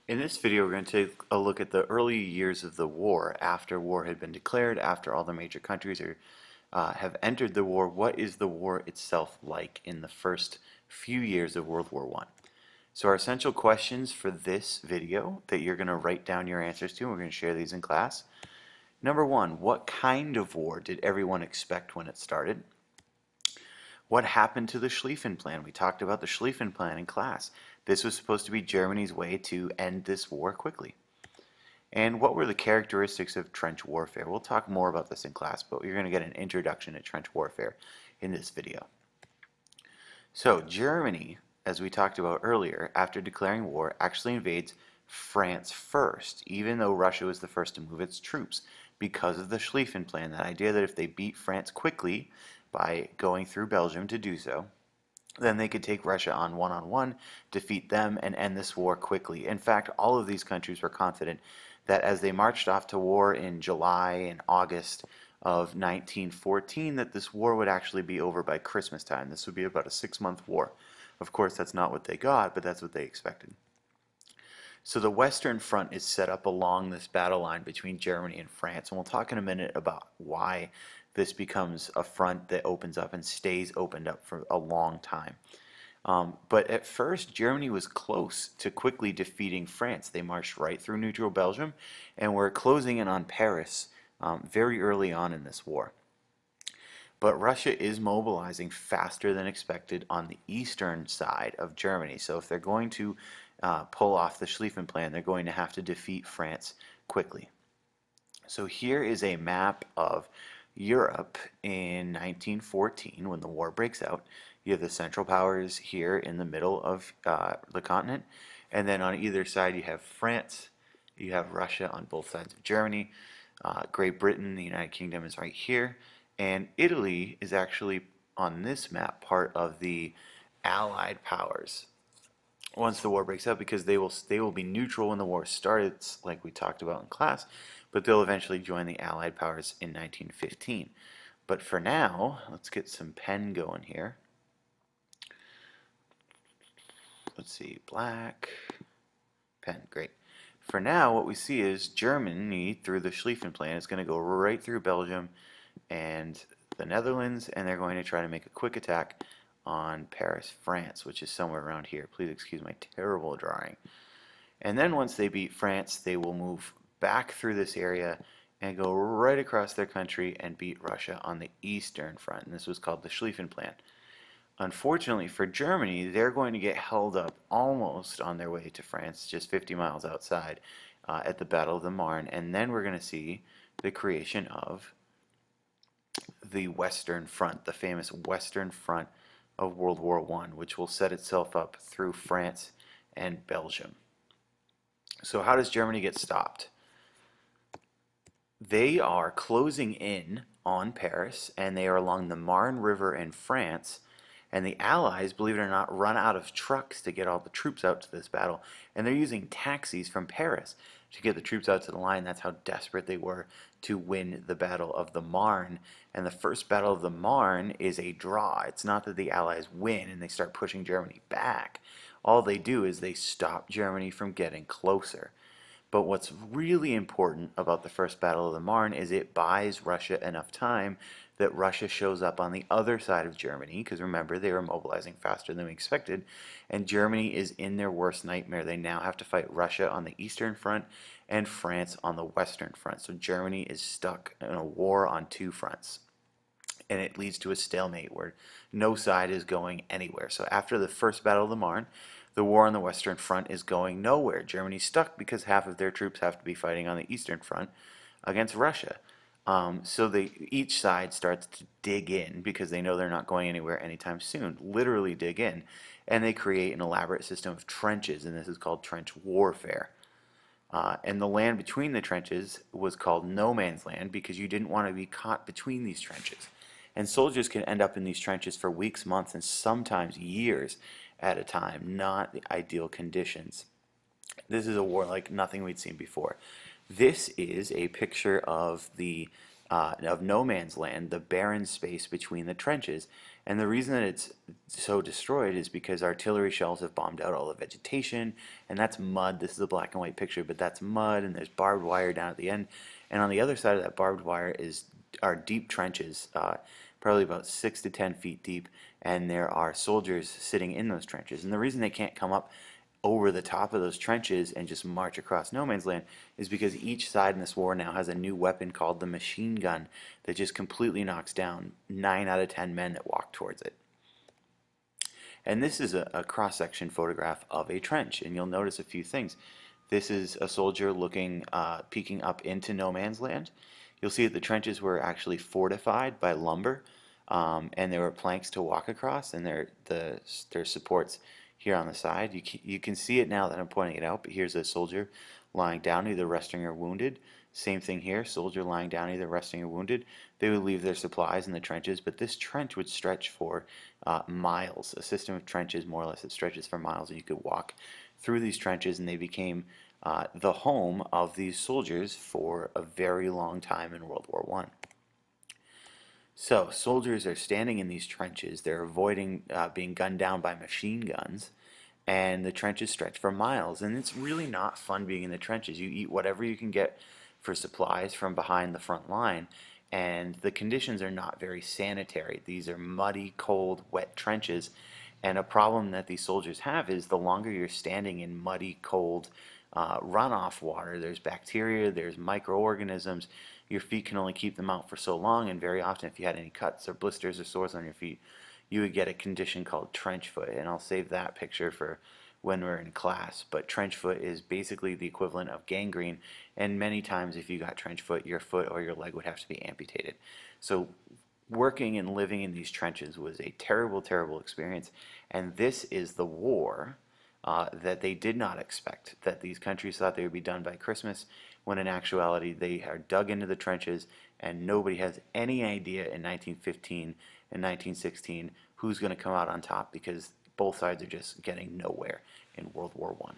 In this video, we're going to take a look at the early years of the war, after war had been declared, after all the major countries have entered the war. What is the war itself like in the first few years of World War I? So our essential questions for this video that you're going to write down your answers to, and we're going to share these in class. Number one, what kind of war did everyone expect when it started? What happened to the Schlieffen Plan? We talked about the Schlieffen Plan in class. This was supposed to be Germany's way to end this war quickly. And what were the characteristics of trench warfare? We'll talk more about this in class, but you're going to get an introduction to trench warfare in this video. So Germany, as we talked about earlier, after declaring war, actually invades France first, even though Russia was the first to move its troops, because of the Schlieffen Plan, that idea that if they beat France quickly by going through Belgium to do so, then they could take Russia on one-on-one, defeat them, and end this war quickly. In fact, all of these countries were confident that as they marched off to war in July and August of 1914, that this war would actually be over by Christmas time. This would be about a 6-month war. Of course, that's not what they got, but that's what they expected. So the Western Front is set up along this battle line between Germany and France, and we'll talk in a minute about why this becomes a front that opens up and stays opened up for a long time. But at first, Germany was close to quickly defeating France. They marched right through neutral Belgium and were closing in on Paris very early on in this war. But Russia is mobilizing faster than expected on the eastern side of Germany. So if they're going to pull off the Schlieffen Plan, they're going to have to defeat France quickly. So here is a map of Europe in 1914 when the war breaks out. You have the Central Powers here in the middle of the continent, and then on either side you have France, you have Russia on both sides of Germany, Great Britain, the United Kingdom is right here, and Italy is actually on this map part of the Allied powers once the war breaks out, because they will be neutral when the war starts, like we talked about in class, but they'll eventually join the Allied powers in 1915. But for now, let's get some pen going here. Let's see, black, pen, great. For now, what we see is Germany, through the Schlieffen Plan, is going to go right through Belgium and the Netherlands, and they're going to try to make a quick attack on Paris, France, which is somewhere around here. Please excuse my terrible drawing. And then once they beat France, they will move back through this area and go right across their country and beat Russia on the eastern front. And this was called the Schlieffen Plan. Unfortunately for Germany, they're going to get held up almost on their way to France, just 50 miles outside, at the Battle of the Marne. And then we're going to see the creation of the Western Front, the famous Western Front of World War I, which will set itself up through France and Belgium. So how does Germany get stopped? They are closing in on Paris, and they are along the Marne River in France, and the Allies, believe it or not, run out of trucks to get all the troops out to this battle, and they're using taxis from Paris to get the troops out to the line. That's how desperate they were to win the Battle of the Marne. And the first Battle of the Marne is a draw. It's not that the Allies win and they start pushing Germany back. All they do is they stop Germany from getting closer. But what's really important about the first Battle of the Marne is it buys Russia enough time that Russia shows up on the other side of Germany, because remember, they were mobilizing faster than we expected, and Germany is in their worst nightmare. They now have to fight Russia on the eastern front and France on the western front. So Germany is stuck in a war on two fronts, and it leads to a stalemate where no side is going anywhere. So after the first Battle of the Marne, the war on the Western Front is going nowhere. Germany's stuck because half of their troops have to be fighting on the Eastern Front against Russia. So each side starts to dig in, because they know they're not going anywhere anytime soon, literally dig in, and they create an elaborate system of trenches, and this is called trench warfare. And the land between the trenches was called no man's land, because you didn't want to be caught between these trenches. And soldiers can end up in these trenches for weeks, months, and sometimes years at a time. Not the ideal conditions. This is a war like nothing we'd seen before. This is a picture of the of no man's land, the barren space between the trenches, And the reason that it's so destroyed is because artillery shells have bombed out all the vegetation, and that's mud. This is a black and white picture, but that's mud, and there's barbed wire down at the end. And on the other side of that barbed wire are deep trenches, probably about 6 to 10 feet deep, and there are soldiers sitting in those trenches. And the reason they can't come up over the top of those trenches and just march across no man's land is because each side in this war now has a new weapon called the machine gun that just completely knocks down 9 out of 10 men that walk towards it. And this is a cross-section photograph of a trench, and you'll notice a few things. This is a soldier looking, peeking up into no man's land. You'll see that the trenches were actually fortified by lumber, and there were planks to walk across, and there's supports here on the side. You can see it now that I'm pointing it out, but here's a soldier lying down, either resting or wounded. Same thing here, soldier lying down, either resting or wounded. They would leave their supplies in the trenches, but this trench would stretch for miles. A system of trenches, more or less, it stretches for miles, and you could walk through these trenches, and they became the home of these soldiers for a very long time in World War I. So soldiers are standing in these trenches. They're avoiding being gunned down by machine guns, and the trenches stretch for miles. And it's really not fun being in the trenches. You eat whatever you can get for supplies from behind the front line, and the conditions are not very sanitary. These are muddy, cold, wet trenches, and a problem that these soldiers have is the longer you're standing in muddy, cold runoff water, there's bacteria, there's microorganisms. Your feet can only keep them out for so long, and very often if you had any cuts or blisters or sores on your feet, you would get a condition called trench foot, and I'll save that picture for when we're in class. But trench foot is basically the equivalent of gangrene, and many times if you got trench foot, your foot or your leg would have to be amputated. So working and living in these trenches was a terrible, terrible experience, and this is the war that they did not expect, that these countries thought they would be done by Christmas, when in actuality they are dug into the trenches, and nobody has any idea in 1915 and 1916 who's going to come out on top, because both sides are just getting nowhere in World War I.